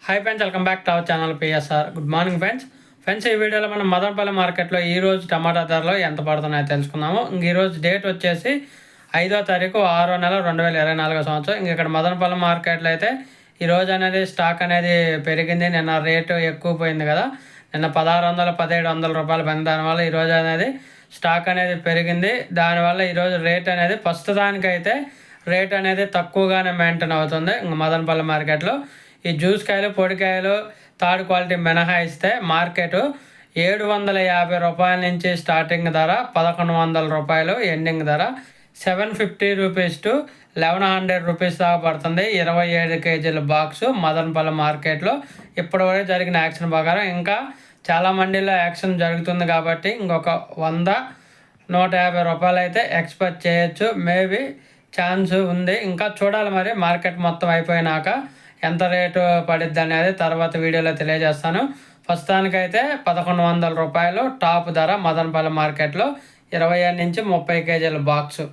Hi friends, welcome back to our channel PSR. Good morning friends. ఈ వీడియోలో మనం మదనపల్లి మార్కెట్లో ఈరోజు టమాటా ధరలు ఎంత పడుతున్నాయో తెలుసుకుందాము. ఈరోజు డేట్ వచ్చేసి 5వ తారీఖు 6వ నెల 2024 సంవత్సరం. ఇక్కడ మదనపల్లి మార్కెట్లో అయితే ఈరోజు అనేది స్టాక్ అనేది పెరిగింది. నిన్న రేటు ఎక్కువ పోయింది కదా, నిన్న 1600-1700 రూపాయలు పడింది. దానివల్ల ఈరోజు అనేది స్టాక్ అనేది పెరిగింది. దానివల్ల ఈరోజు రేట్ అనేది ప్రస్తుతానికైతే రేట్ అనేది తక్కువగానే మెయింటైన్ అవుతుంది మదనపల్లి మార్కెట్లో. ఈ జ్యూస్ కాయలు, పొడికాయలు థర్డ్ క్వాలిటీ మినహాయిస్తే మార్కెట్ 750 రూపాయల నుంచి స్టార్టింగ్ ధర 1100 రూపాయలు ఎండింగ్ ధర. 750 రూపీస్ టు 1100 రూపీస్ దాకా పడుతుంది 27 కేజీల బాక్సు మదనపల్లి మార్కెట్లో. ఇప్పటివరకు జరిగిన యాక్షన్ ప్రకారం ఇంకా చాలా మండీలో యాక్షన్ జరుగుతుంది కాబట్టి ఇంకొక 100-150 రూపాయలు అయితే ఎక్స్పెక్ట్ చేయొచ్చు. మేబీ ఛాన్స్ ఉంది, ఇంకా చూడాలి మరి. మార్కెట్ మొత్తం అయిపోయినాక ఎంత రేటు పడిద్ది అనేది తర్వాత వీడియోలో తెలియజేస్తాను. ప్రస్తుతానికైతే 1100 రూపాయలు టాప్ ధర మదనపల్లి మార్కెట్లో 25 నుంచి 30 కేజీల బాక్సు.